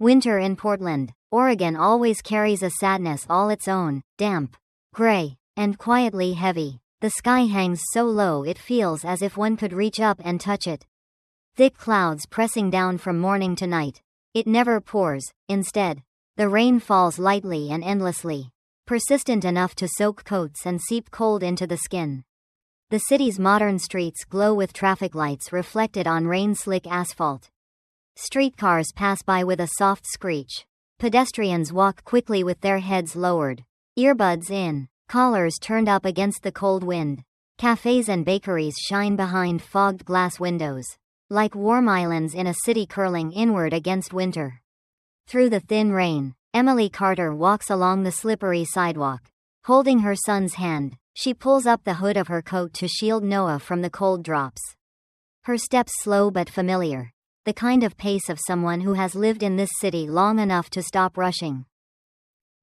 Winter in Portland, Oregon always carries a sadness all its own, damp, gray, and quietly heavy. The sky hangs so low it feels as if one could reach up and touch it. Thick clouds pressing down from morning to night. It never pours, instead, the rain falls lightly and endlessly, persistent enough to soak coats and seep cold into the skin. The city's modern streets glow with traffic lights reflected on rain-slick asphalt. Streetcars pass by with a soft screech. Pedestrians walk quickly with their heads lowered, earbuds in, collars turned up against the cold wind. Cafes and bakeries shine behind fogged glass windows, like warm islands in a city curling inward against winter. Through the thin rain, Emily Carter walks along the slippery sidewalk. Holding her son's hand, she pulls up the hood of her coat to shield Noah from the cold drops. Her steps slow but familiar, the kind of pace of someone who has lived in this city long enough to stop rushing.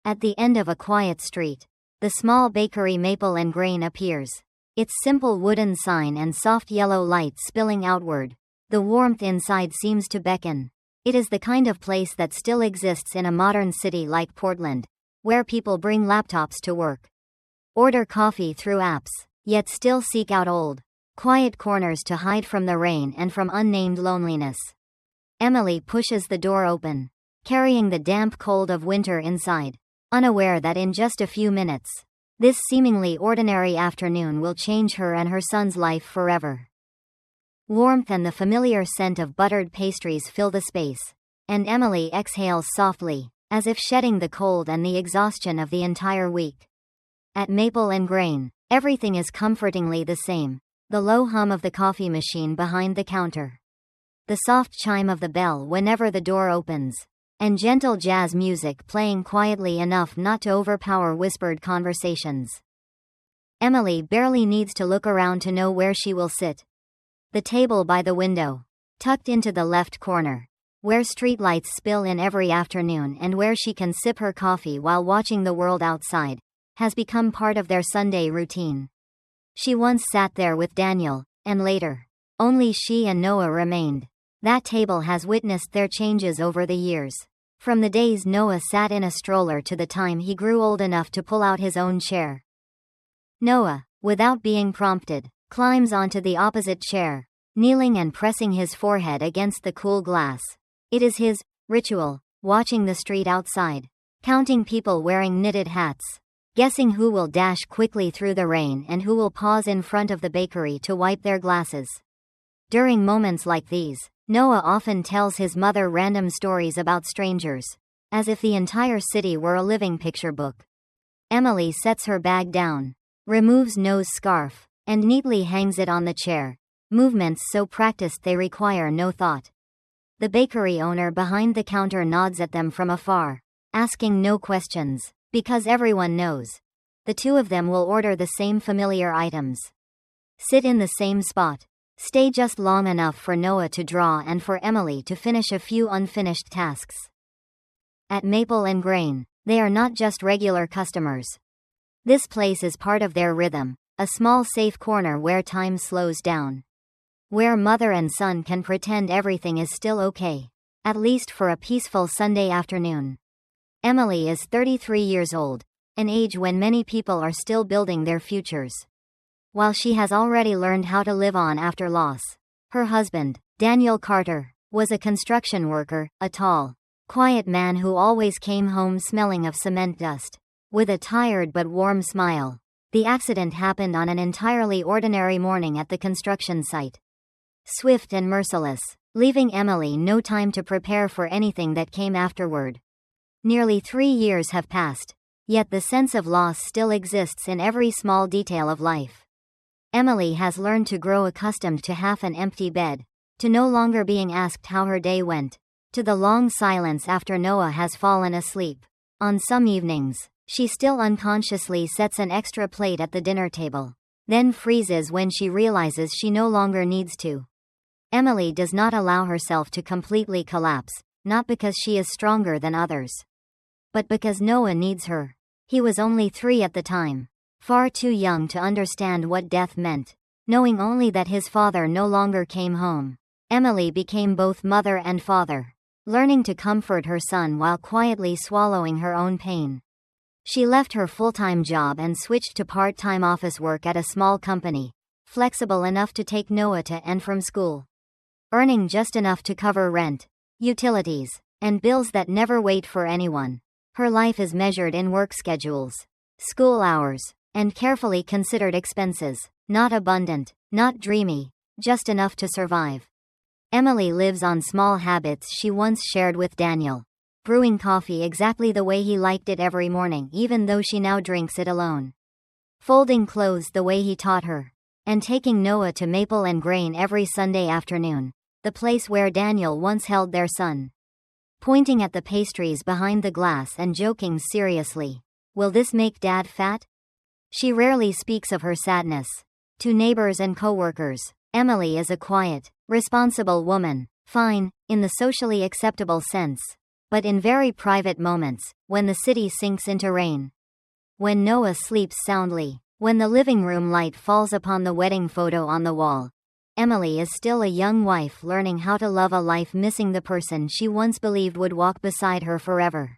At the end of a quiet street, the small bakery Maple and Grain appears, its simple wooden sign and soft yellow light spilling outward. The warmth inside seems to beckon. It is the kind of place that still exists in a modern city like Portland, where people bring laptops to work, order coffee through apps, yet still seek out old, quiet corners to hide from the rain and from unnamed loneliness. Emily pushes the door open, carrying the damp cold of winter inside, unaware that in just a few minutes, this seemingly ordinary afternoon will change her and her son's life forever. Warmth and the familiar scent of buttered pastries fill the space, and Emily exhales softly, as if shedding the cold and the exhaustion of the entire week. At Maple and Grain, everything is comfortingly the same. The low hum of the coffee machine behind the counter, the soft chime of the bell whenever the door opens, and gentle jazz music playing quietly enough not to overpower whispered conversations. Emily barely needs to look around to know where she will sit. The table by the window, tucked into the left corner, where streetlights spill in every afternoon and where she can sip her coffee while watching the world outside, has become part of their Sunday routine. She once sat there with Daniel, and later, only she and Noah remained. That table has witnessed their changes over the years. From the days Noah sat in a stroller to the time he grew old enough to pull out his own chair. Noah, without being prompted, climbs onto the opposite chair, kneeling and pressing his forehead against the cool glass. It is his ritual, watching the street outside, counting people wearing knitted hats, guessing who will dash quickly through the rain and who will pause in front of the bakery to wipe their glasses. During moments like these, Noah often tells his mother random stories about strangers, as if the entire city were a living picture book. Emily sets her bag down, removes Noah's scarf, and neatly hangs it on the chair, movements so practiced they require no thought. The bakery owner behind the counter nods at them from afar, asking no questions, because everyone knows. The two of them will order the same familiar items, sit in the same spot, stay just long enough for Noah to draw and for Emily to finish a few unfinished tasks. At Maple and Grain, they are not just regular customers. This place is part of their rhythm, a small safe corner where time slows down, where mother and son can pretend everything is still okay, at least for a peaceful Sunday afternoon. Emily is 33 years old, an age when many people are still building their futures. While she has already learned how to live on after loss, her husband, Daniel Carter, was a construction worker, a tall, quiet man who always came home smelling of cement dust, with a tired but warm smile. The accident happened on an entirely ordinary morning at the construction site. Swift and merciless, leaving Emily no time to prepare for anything that came afterward. Nearly 3 years have passed, yet the sense of loss still exists in every small detail of life. Emily has learned to grow accustomed to half an empty bed, to no longer being asked how her day went, to the long silence after Noah has fallen asleep. On some evenings, she still unconsciously sets an extra plate at the dinner table, then freezes when she realizes she no longer needs to. Emily does not allow herself to completely collapse, not because she is stronger than others, but because Noah needs her. He was only 3 at the time, far too young to understand what death meant. Knowing only that his father no longer came home, Emily became both mother and father. learning to comfort her son while quietly swallowing her own pain. She left her full-time job and switched to part-time office work at a small company, flexible enough to take Noah to and from school. Earning just enough to cover rent, utilities, and bills that never wait for anyone. Her life is measured in work schedules, school hours, and carefully considered expenses. Not abundant, not dreamy, just enough to survive. Emily lives on small habits she once shared with Daniel. Brewing coffee exactly the way he liked it every morning, even though she now drinks it alone. Folding clothes the way he taught her. And taking Noah to Maple and Grain every Sunday afternoon, the place where Daniel once held their son. Pointing at the pastries behind the glass and joking seriously, "Will this make Dad fat?" She rarely speaks of her sadness. To neighbors and coworkers, Emily is a quiet, responsible woman, fine, in the socially acceptable sense, but in very private moments, when the city sinks into rain. When Noah sleeps soundly, when the living room light falls upon the wedding photo on the wall, Emily is still a young wife learning how to love a life missing the person she once believed would walk beside her forever.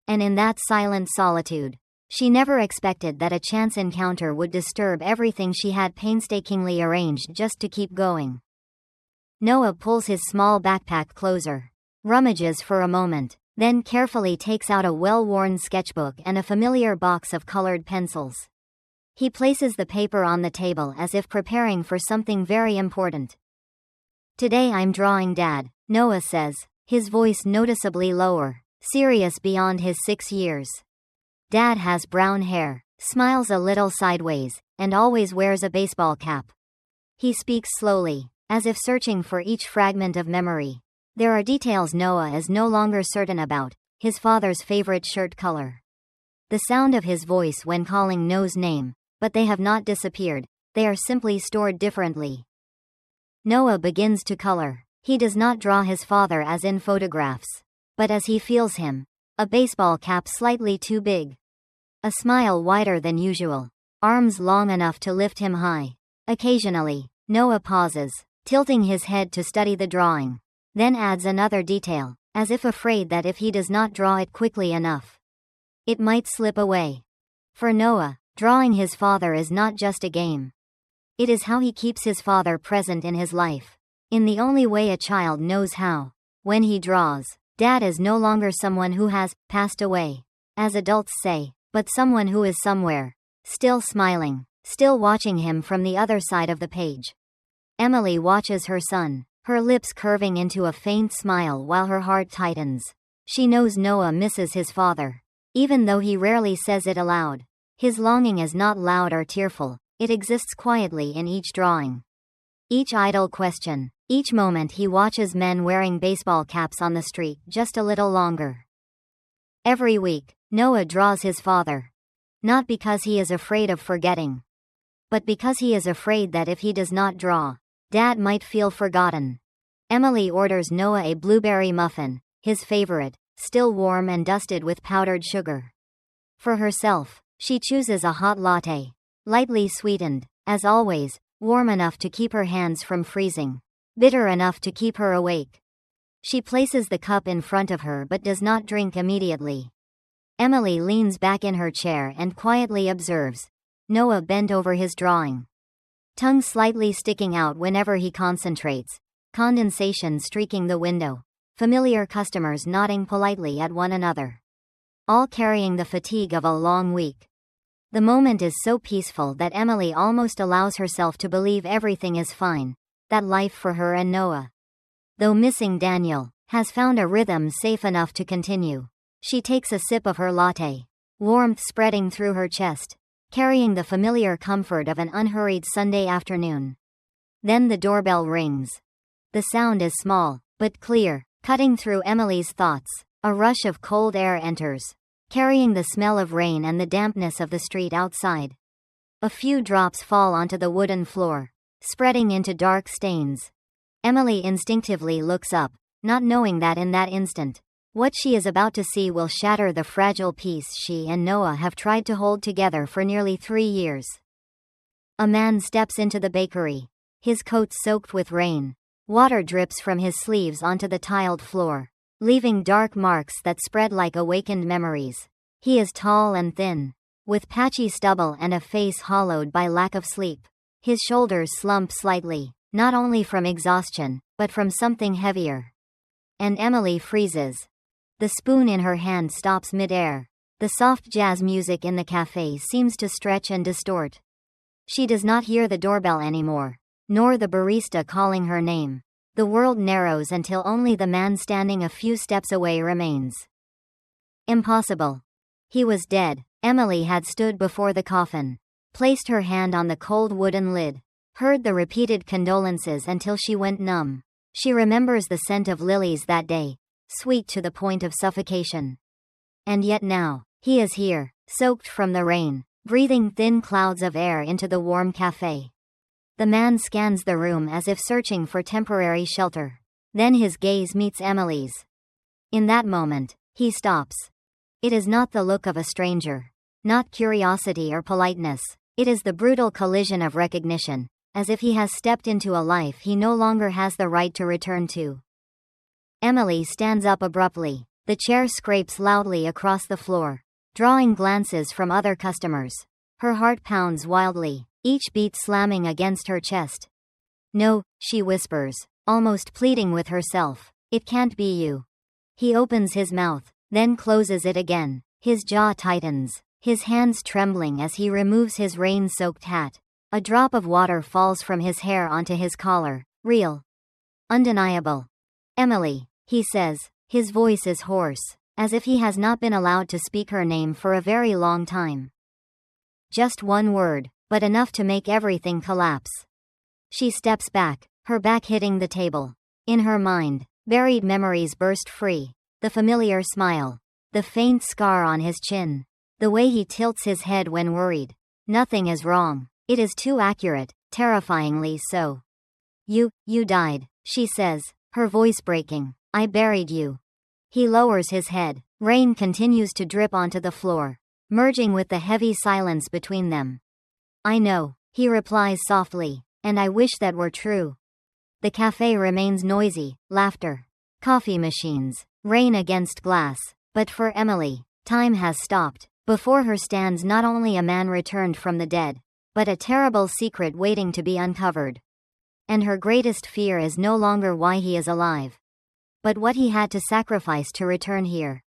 And in that silent solitude, she never expected that a chance encounter would disturb everything she had painstakingly arranged just to keep going. Noah pulls his small backpack closer, rummages for a moment, then carefully takes out a well-worn sketchbook and a familiar box of colored pencils. He places the paper on the table as if preparing for something very important. "Today I'm drawing, Dad," Noah says, his voice noticeably lower, serious beyond his 6 years. Dad has brown hair, smiles a little sideways, and always wears a baseball cap. He speaks slowly, as if searching for each fragment of memory. There are details Noah is no longer certain about, his father's favorite shirt color. The sound of his voice when calling Noah's name, but they have not disappeared, they are simply stored differently. Noah begins to color. He does not draw his father as in photographs, but as he feels him. A baseball cap slightly too big. A smile wider than usual. Arms long enough to lift him high. Occasionally, Noah pauses, tilting his head to study the drawing. Then adds another detail, as if afraid that if he does not draw it quickly enough, it might slip away. For Noah, drawing his father is not just a game. It is how he keeps his father present in his life, in the only way a child knows how. When he draws, Dad is no longer someone who has passed away, as adults say, but someone who is somewhere, still smiling, still watching him from the other side of the page. Emily watches her son, her lips curving into a faint smile while her heart tightens. She knows Noah misses his father, even though he rarely says it aloud. His longing is not loud or tearful, it exists quietly in each drawing. Each idle question, each moment he watches men wearing baseball caps on the street just a little longer. Every week, Noah draws his father. Not because he is afraid of forgetting, but because he is afraid that if he does not draw, Dad might feel forgotten. Emily orders Noah a blueberry muffin, his favorite, still warm and dusted with powdered sugar. For herself, she chooses a hot latte, lightly sweetened, as always, warm enough to keep her hands from freezing, bitter enough to keep her awake. She places the cup in front of her but does not drink immediately. Emily leans back in her chair and quietly observes Noah bent over his drawing, tongue slightly sticking out whenever he concentrates, condensation streaking the window, familiar customers nodding politely at one another, all carrying the fatigue of a long week. The moment is so peaceful that Emily almost allows herself to believe everything is fine, that life for her and Noah, though missing Daniel, has found a rhythm safe enough to continue. She takes a sip of her latte, warmth spreading through her chest, carrying the familiar comfort of an unhurried Sunday afternoon. Then the doorbell rings. The sound is small, but clear, cutting through Emily's thoughts. A rush of cold air enters, carrying the smell of rain and the dampness of the street outside. A few drops fall onto the wooden floor, spreading into dark stains. Emily instinctively looks up, not knowing that in that instant, what she is about to see will shatter the fragile peace she and Noah have tried to hold together for nearly 3 years. A man steps into the bakery, his coat soaked with rain. Water drips from his sleeves onto the tiled floor. leaving dark marks that spread like awakened memories. He is tall and thin, with patchy stubble and a face hollowed by lack of sleep. His shoulders slump slightly, not only from exhaustion, but from something heavier. And Emily freezes. The spoon in her hand stops mid-air. The soft jazz music in the cafe seems to stretch and distort. She does not hear the doorbell anymore, nor the barista calling her name. The world narrows until only the man standing a few steps away remains. Impossible. He was dead. Emily had stood before the coffin, placed her hand on the cold wooden lid, heard the repeated condolences until she went numb. She remembers the scent of lilies that day, sweet to the point of suffocation. And yet now, he is here, soaked from the rain, breathing thin clouds of air into the warm cafe. The man scans the room as if searching for temporary shelter. Then his gaze meets Emily's. In that moment, he stops. It is not the look of a stranger, not curiosity or politeness. It is the brutal collision of recognition, as if he has stepped into a life he no longer has the right to return to. Emily stands up abruptly. The chair scrapes loudly across the floor, drawing glances from other customers. Her heart pounds wildly, each beat slamming against her chest. "No," she whispers, almost pleading with herself. "It can't be you." He opens his mouth, then closes it again. His jaw tightens, his hands trembling as he removes his rain-soaked hat. A drop of water falls from his hair onto his collar. Real. Undeniable. "Emily," he says. His voice is hoarse, as if he has not been allowed to speak her name for a very long time. Just one word, but enough to make everything collapse. She steps back, her back hitting the table. In her mind, buried memories burst free. The familiar smile, the faint scar on his chin, the way he tilts his head when worried. Nothing is wrong. It is too accurate, terrifyingly so. You died," she says, her voice breaking. "I buried you." He lowers his head. Rain continues to drip onto the floor, merging with the heavy silence between them. "I know," he replies softly, "and I wish that were true." The cafe remains noisy, laughter, coffee machines, rain against glass. But for Emily, time has stopped. Before her stands not only a man returned from the dead, but a terrible secret waiting to be uncovered. And her greatest fear is no longer why he is alive, but what he had to sacrifice to return here.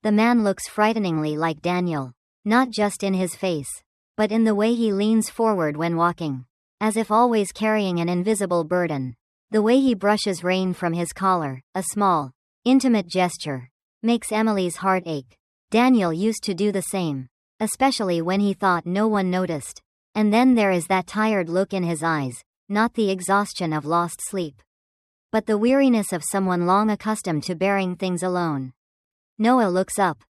The man looks frighteningly like Daniel, not just in his face, but in the way he leans forward when walking, as if always carrying an invisible burden. The way he brushes rain from his collar, a small, intimate gesture, makes Emily's heart ache. Daniel used to do the same, especially when he thought no one noticed. And then there is that tired look in his eyes, not the exhaustion of lost sleep, but the weariness of someone long accustomed to bearing things alone. Noah looks up.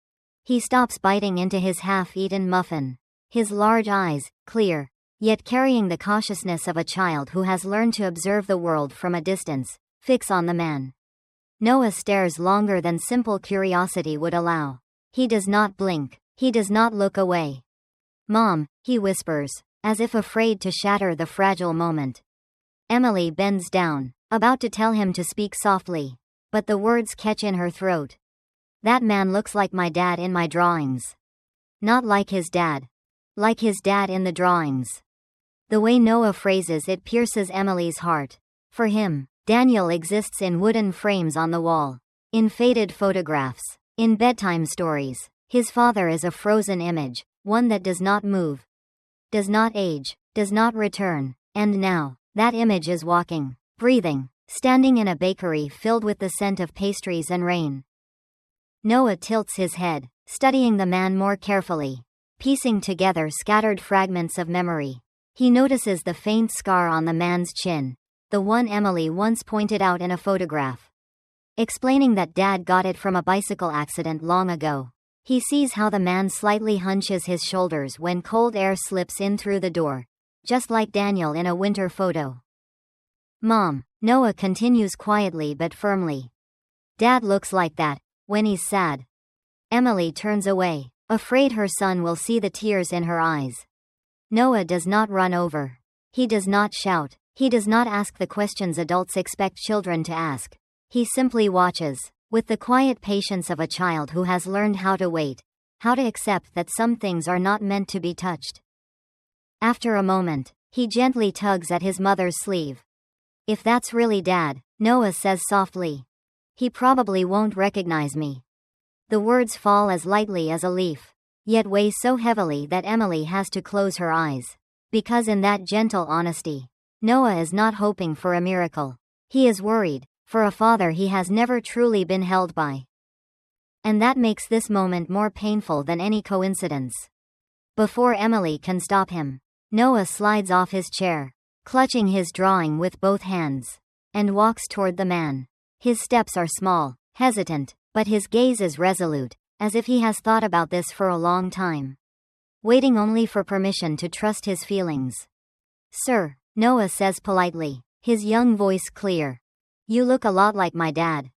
He stops biting into his half-eaten muffin. His large eyes, clear, yet carrying the cautiousness of a child who has learned to observe the world from a distance, fix on the man. Noah stares longer than simple curiosity would allow. He does not blink. He does not look away. "Mom," he whispers, as if afraid to shatter the fragile moment. Emily bends down, about to tell him to speak softly, but the words catch in her throat. "That man looks like my dad in my drawings." Not like his dad. Like his dad in the drawings. The way Noah phrases it pierces Emily's heart. For him, Daniel exists in wooden frames on the wall, in faded photographs, in bedtime stories. His father is a frozen image, one that does not move, does not age, does not return. And now, that image is walking, breathing, standing in a bakery filled with the scent of pastries and rain. Noah tilts his head, studying the man more carefully, piecing together scattered fragments of memory. He notices the faint scar on the man's chin, the one Emily once pointed out in a photograph, explaining that Dad got it from a bicycle accident long ago. He sees how the man slightly hunches his shoulders when cold air slips in through the door, just like Daniel in a winter photo. "Mom," Noah continues quietly but firmly. "Dad looks like that, when he's sad." Emily turns away, afraid her son will see the tears in her eyes. Noah does not run over. He does not shout. He does not ask the questions adults expect children to ask. He simply watches. with the quiet patience of a child who has learned how to wait, how to accept that some things are not meant to be touched. After a moment, he gently tugs at his mother's sleeve. "If that's really Dad," Noah says softly, "he probably won't recognize me." The words fall as lightly as a leaf, yet weigh so heavily that Emily has to close her eyes. Because in that gentle honesty, Noah is not hoping for a miracle. He is worried, for a father he has never truly been held by. And that makes this moment more painful than any coincidence. Before Emily can stop him, Noah slides off his chair, clutching his drawing with both hands, and walks toward the man. His steps are small, hesitant, but his gaze is resolute, as if he has thought about this for a long time, waiting only for permission to trust his feelings. "Sir," Noah says politely, his young voice clear. "You look a lot like my dad."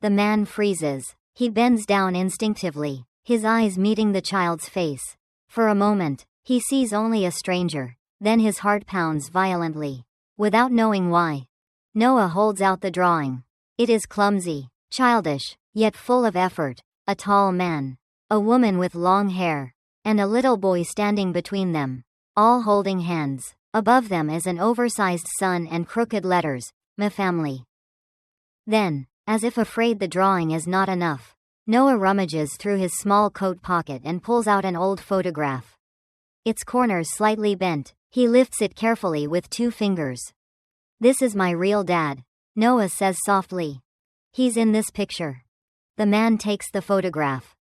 The man freezes. He bends down instinctively, his eyes meeting the child's face. For a moment, he sees only a stranger, then his heart pounds violently. Without knowing why, Noah holds out the drawing. It is clumsy, childish, yet full of effort. A tall man, a woman with long hair, and a little boy standing between them, all holding hands. Above them is an oversized sun and crooked letters, "My family." Then, as if afraid the drawing is not enough, Noah rummages through his small coat pocket and pulls out an old photograph. Its corners slightly bent, he lifts it carefully with 2 fingers. "This is my real dad," Noah says softly. "He's in this picture." The man takes the photograph.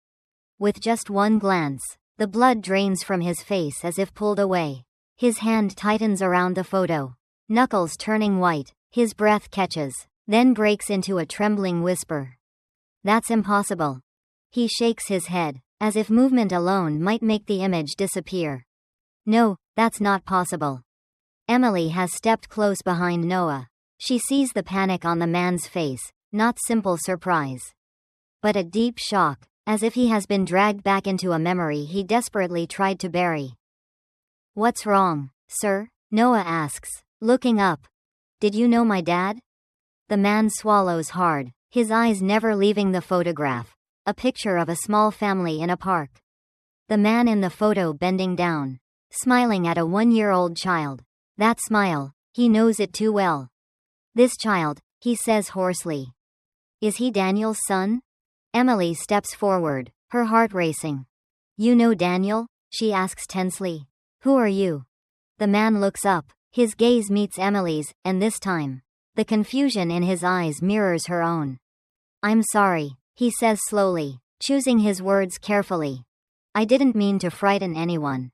With just one glance, the blood drains from his face as if pulled away. His hand tightens around the photo, knuckles turning white. His breath catches, then breaks into a trembling whisper. "That's impossible." He shakes his head, as if movement alone might make the image disappear. "No, that's not possible." Emily has stepped close behind Noah. She sees the panic on the man's face, not simple surprise, but a deep shock, as if he has been dragged back into a memory he desperately tried to bury. "What's wrong, sir?" Noah asks, looking up. "Did you know my dad?" The man swallows hard, his eyes never leaving the photograph, a picture of a small family in a park. The man in the photo bending down, smiling at a 1-year-old child. That smile, he knows it too well. "This child," he says hoarsely. "Is he Daniel's son?" Emily steps forward, her heart racing. "You know Daniel?" she asks tensely. "Who are you?" The man looks up, his gaze meets Emily's, and this time, the confusion in his eyes mirrors her own. "I'm sorry," he says slowly, choosing his words carefully. "I didn't mean to frighten anyone."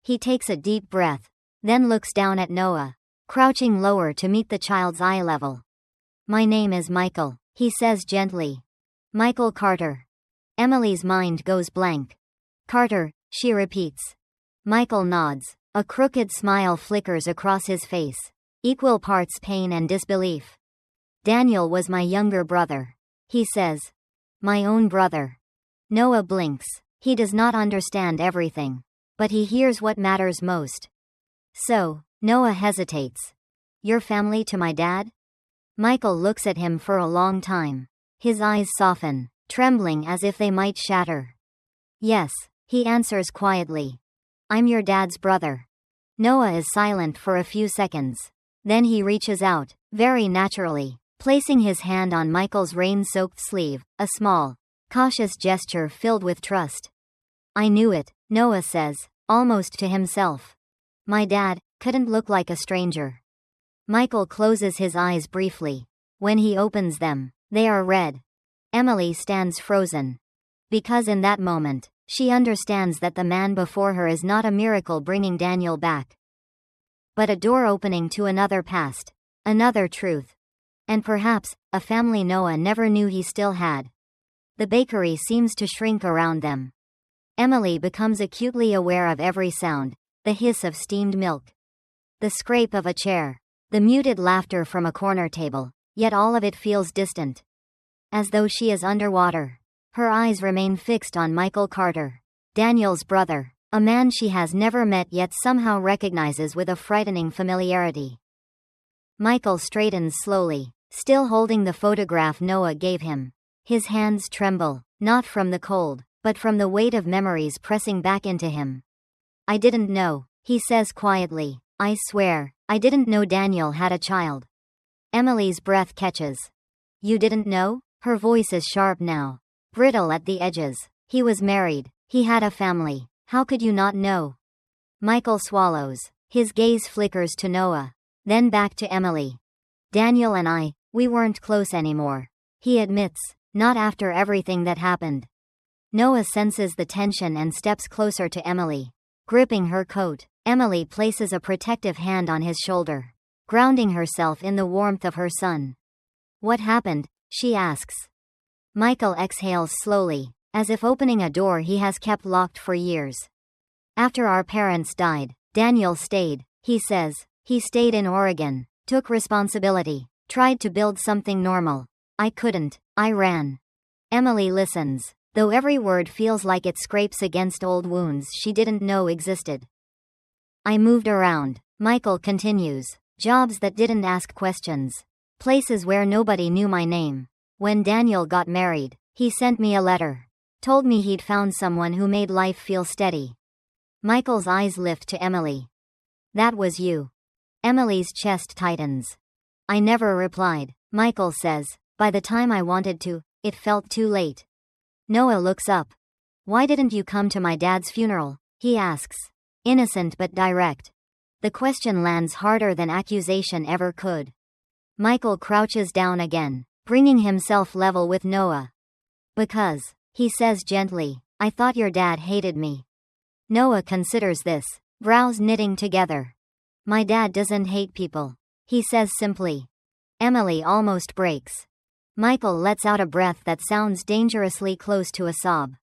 He takes a deep breath, then looks down at Noah, crouching lower to meet the child's eye level. "My name is Michael," he says gently. "Michael Carter." Emily's mind goes blank. "Carter," she repeats. Michael nods. A crooked smile flickers across his face, equal parts pain and disbelief. "Daniel was my younger brother," he says. "My own brother." Noah blinks. He does not understand everything, but he hears what matters most. "So," Noah hesitates. "You're family to my dad?" Michael looks at him for a long time. His eyes soften, trembling as if they might shatter. "Yes," he answers quietly. "I'm your dad's brother." Noah is silent for a few seconds. Then he reaches out, very naturally, placing his hand on Michael's rain-soaked sleeve, a small, cautious gesture filled with trust. "I knew it," Noah says, almost to himself. "My dad couldn't look like a stranger." Michael closes his eyes briefly. When he opens them, they are red. Emily stands frozen. Because in that moment, she understands that the man before her is not a miracle bringing Daniel back, but a door opening to another past, another truth, and perhaps a family Noah never knew he still had. The bakery seems to shrink around them. Emily becomes acutely aware of every sound, the hiss of steamed milk, the scrape of a chair, the muted laughter from a corner table, yet all of it feels distant, as though she is underwater. Her eyes remain fixed on Michael Carter, Daniel's brother, a man she has never met yet somehow recognizes with a frightening familiarity. Michael straightens slowly, still holding the photograph Noah gave him. His hands tremble, not from the cold, but from the weight of memories pressing back into him. I didn't know, he says quietly. I swear, I didn't know Daniel had a child. Emily's breath catches. You didn't know? Her voice is sharp now, brittle at the edges. He was married. He had a family. How could you not know? Michael swallows. His gaze flickers to Noah, then back to Emily. Daniel and we weren't close anymore. He admits, not after everything that happened. Noah senses the tension and steps closer to Emily, gripping her coat. Emily places a protective hand on his shoulder, grounding herself in the warmth of her son. What happened? She asks. Michael exhales slowly, as if opening a door he has kept locked for years. After our parents died, Daniel stayed, he says. He stayed in Oregon, took responsibility, tried to build something normal. I couldn't, I ran. Emily listens, though every word feels like it scrapes against old wounds she didn't know existed. I moved around, Michael continues. Jobs that didn't ask questions. Places where nobody knew my name. When Daniel got married, he sent me a letter. Told me he'd found someone who made life feel steady. Michael's eyes lift to Emily. That was you. Emily's chest tightens. I never replied, Michael says. By the time I wanted to, it felt too late. Noah looks up. Why didn't you come to my dad's funeral? He asks. Innocent but direct. The question lands harder than accusation ever could. Michael crouches down again, bringing himself level with Noah. Because, he says gently, I thought your dad hated me. Noah considers this, brows knitting together. My dad doesn't hate people, he says simply. Emily almost breaks. Michael lets out a breath that sounds dangerously close to a sob.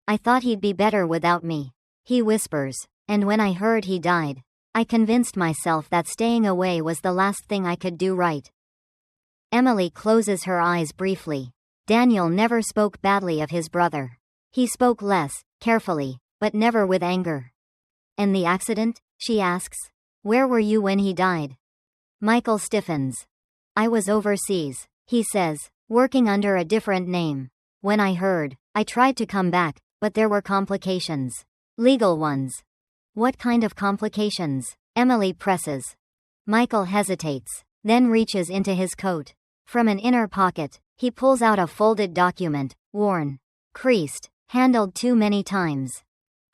I thought he'd be better without me, he whispers, and when I heard he died, I convinced myself that staying away was the last thing I could do right. Emily closes her eyes briefly. Daniel never spoke badly of his brother. He spoke less, carefully, but never with anger. And the accident? She asks. Where were you when he died? Michael stiffens. I was overseas, he says, working under a different name. When I heard, I tried to come back, but there were complications. Legal ones. What kind of complications? Emily presses. Michael hesitates, then reaches into his coat. From an inner pocket, he pulls out a folded document, worn, creased, handled too many times.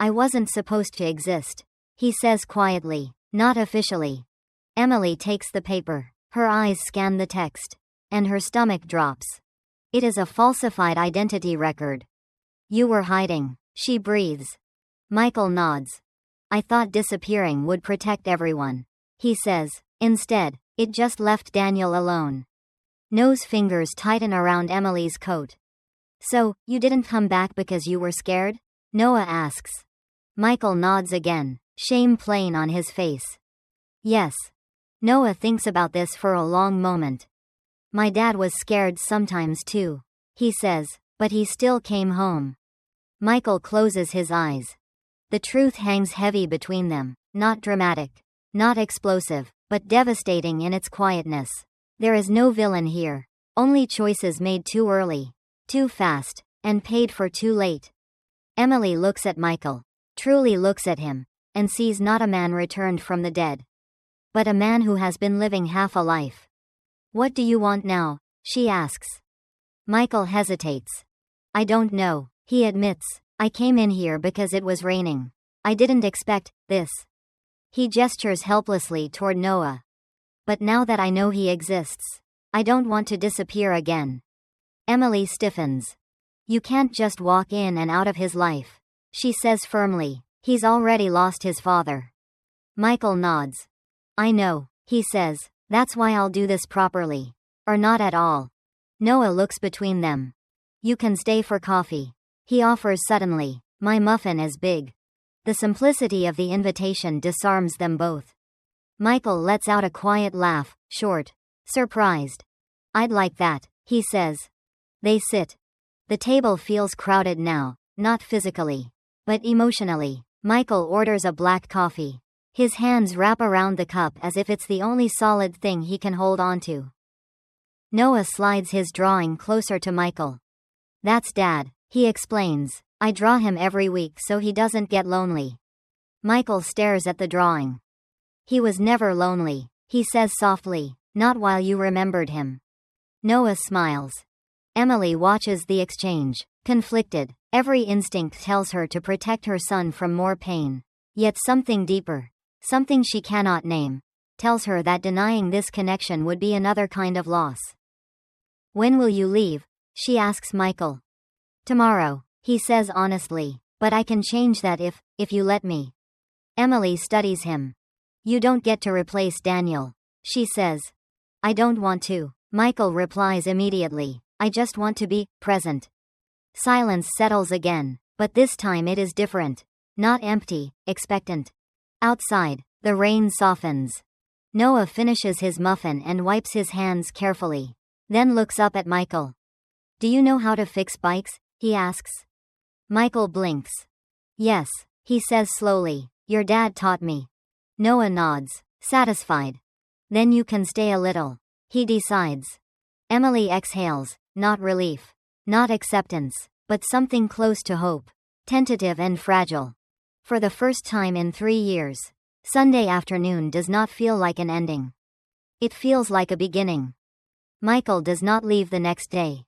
I wasn't supposed to exist, he says quietly, not officially. Emily takes the paper. Her eyes scan the text, and her stomach drops. It is a falsified identity record. You were hiding, she breathes. Michael nods. I thought disappearing would protect everyone, he says. Instead, it just left Daniel alone. Noah's fingers tighten around Emily's coat. So, you didn't come back because you were scared? Noah asks. Michael nods again, shame plain on his face. Yes. Noah thinks about this for a long moment. My dad was scared sometimes too, he says, but he still came home. Michael closes his eyes. The truth hangs heavy between them, not dramatic, not explosive, but devastating in its quietness. There is no villain here, only choices made too early, too fast, and paid for too late. Emily looks at Michael, truly looks at him, and sees not a man returned from the dead, but a man who has been living half a life. What do you want now? She asks. Michael hesitates. I don't know, he admits. I came in here because it was raining. I didn't expect this. He gestures helplessly toward Noah. But now that I know he exists, I don't want to disappear again. Emily stiffens. You can't just walk in and out of his life, she says firmly. He's already lost his father. Michael nods. I know, he says. That's why I'll do this properly. Or not at all. Noah looks between them. You can stay for coffee, he offers suddenly. My muffin is big. The simplicity of the invitation disarms them both. Michael lets out a quiet laugh, short, surprised. I'd like that, he says. They sit. The table feels crowded now, not physically, but emotionally. Michael orders a black coffee. His hands wrap around the cup as if it's the only solid thing he can hold on to. Noah slides his drawing closer to Michael. That's Dad, he explains. I draw him every week so he doesn't get lonely. Michael stares at the drawing. He was never lonely, he says softly, not while you remembered him. Noah smiles. Emily watches the exchange, conflicted. Every instinct tells her to protect her son from more pain. Yet something deeper, something she cannot name, tells her that denying this connection would be another kind of loss. When will you leave? She asks Michael. Tomorrow, he says honestly, but I can change that if you let me. Emily studies him. You don't get to replace Daniel, she says. I don't want to, Michael replies immediately. I just want to be present. Silence settles again, but this time it is different. Not empty, expectant. Outside, the rain softens. Noah finishes his muffin and wipes his hands carefully, then looks up at Michael. Do you know how to fix bikes? He asks. Michael blinks. Yes, he says slowly. Your dad taught me. Noah nods, satisfied. Then you can stay a little, he decides. Emily exhales, not relief, not acceptance, but something close to hope, tentative and fragile. For the first time in 3 years, Sunday afternoon does not feel like an ending. It feels like a beginning. Michael does not leave the next day.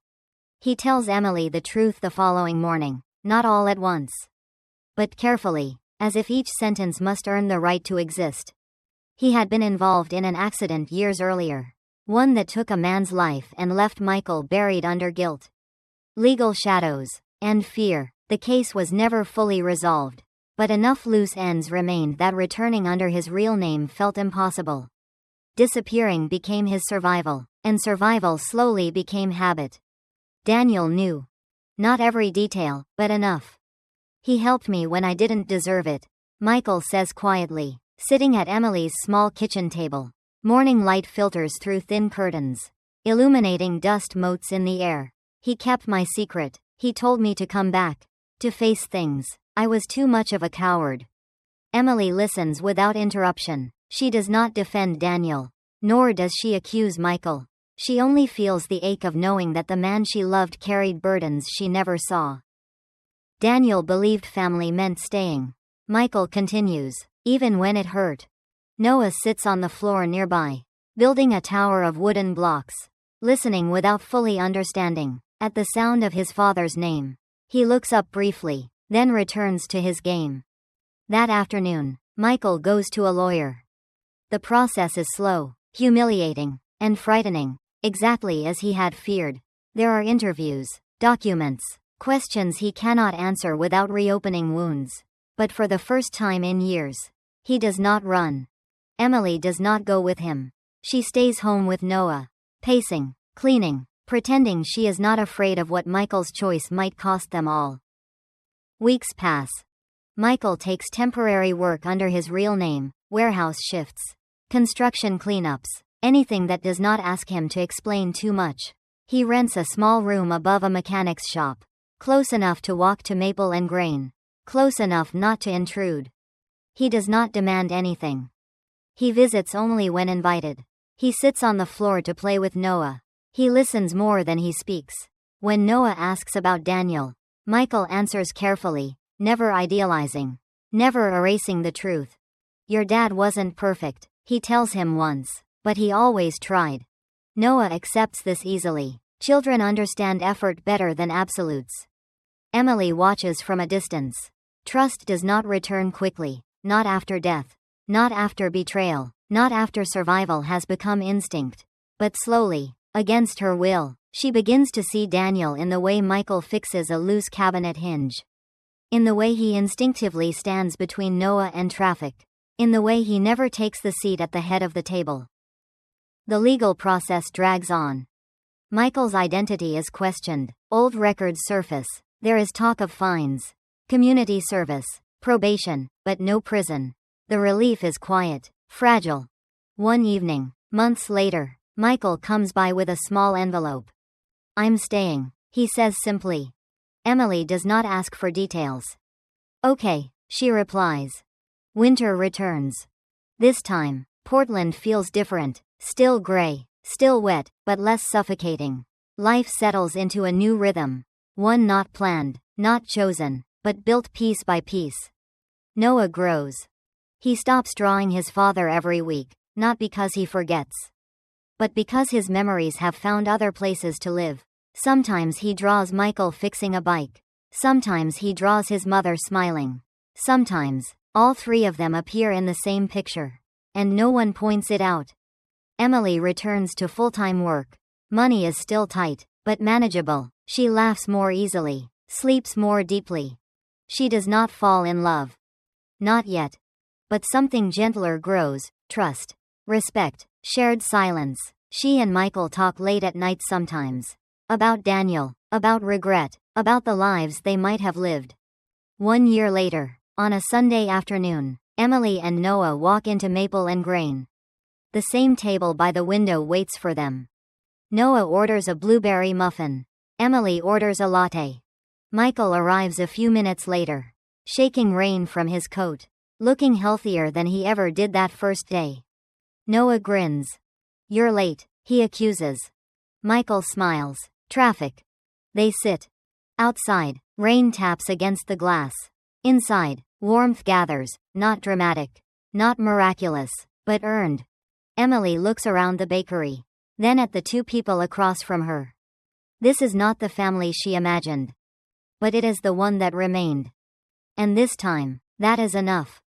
He tells Emily the truth the following morning, not all at once, but carefully, as if each sentence must earn the right to exist. He had been involved in an accident years earlier, one that took a man's life and left Michael buried under guilt, legal shadows, and fear. The case was never fully resolved, but enough loose ends remained that returning under his real name felt impossible. Disappearing became his survival, and survival slowly became habit. Daniel knew. Not every detail, but enough. He helped me when I didn't deserve it, Michael says quietly, sitting at Emily's small kitchen table. Morning light filters through thin curtains, illuminating dust motes in the air. He kept my secret. He told me to come back, to face things. I was too much of a coward. Emily listens without interruption. She does not defend Daniel, nor does she accuse Michael. She only feels the ache of knowing that the man she loved carried burdens she never saw. Daniel believed family meant staying. Michael continues, even when it hurt. Noah sits on the floor nearby, building a tower of wooden blocks, listening without fully understanding. At the sound of his father's name, he looks up briefly, then returns to his game. That afternoon, Michael goes to a lawyer. The process is slow, humiliating, and frightening, exactly as he had feared. There are interviews, documents, questions he cannot answer without reopening wounds. But for the first time in years, he does not run. Emily does not go with him. She stays home with Noah, pacing, cleaning, pretending she is not afraid of what Michael's choice might cost them all. Weeks pass. Michael takes temporary work under his real name, warehouse shifts, construction cleanups, anything that does not ask him to explain too much. He rents a small room above a mechanic's shop, close enough to walk to Maple and Grain, close enough not to intrude. He does not demand anything. He visits only when invited. He sits on the floor to play with Noah. He listens more than he speaks. When Noah asks about Daniel, Michael answers carefully, never idealizing, never erasing the truth. Your dad wasn't perfect, he tells him once, but he always tried. Noah accepts this easily. Children understand effort better than absolutes. Emily watches from a distance. Trust does not return quickly, not after death, not after betrayal, not after survival has become instinct. But slowly, against her will, she begins to see Daniel in the way Michael fixes a loose cabinet hinge. In the way he instinctively stands between Noah and traffic. In the way he never takes the seat at the head of the table. The legal process drags on. Michael's identity is questioned. Old records surface. There is talk of fines, community service, probation, but no prison. The relief is quiet, fragile. One evening, months later, Michael comes by with a small envelope. I'm staying, he says simply. Emily does not ask for details. Okay, she replies. Winter returns. This time, Portland feels different, still gray, Still wet, but less suffocating. Life settles into a new rhythm. One not planned, not chosen, but built piece by piece. Noah grows. He stops drawing his father every week, not because he forgets, but because his memories have found other places to live. Sometimes he draws Michael fixing a bike. Sometimes he draws his mother smiling. Sometimes, all three of them appear in the same picture. And no one points it out. Emily returns to full-time work. Money is still tight, but manageable. She laughs more easily, sleeps more deeply. She does not fall in love. Not yet. But something gentler grows: trust, respect, shared silence. She and Michael talk late at night sometimes. About Daniel, about regret, about the lives they might have lived. 1 year later, on a Sunday afternoon, Emily and Noah walk into Maple and Grain. The same table by the window waits for them. Noah orders a blueberry muffin. Emily orders a latte. Michael arrives a few minutes later, shaking rain from his coat, looking healthier than he ever did that first day. Noah grins. "You're late," he accuses. Michael smiles. "Traffic." They sit. Outside, rain taps against the glass. Inside, warmth gathers, not dramatic, not miraculous, but earned. Emily looks around the bakery, then at the two people across from her. This is not the family she imagined, but it is the one that remained. And this time, that is enough.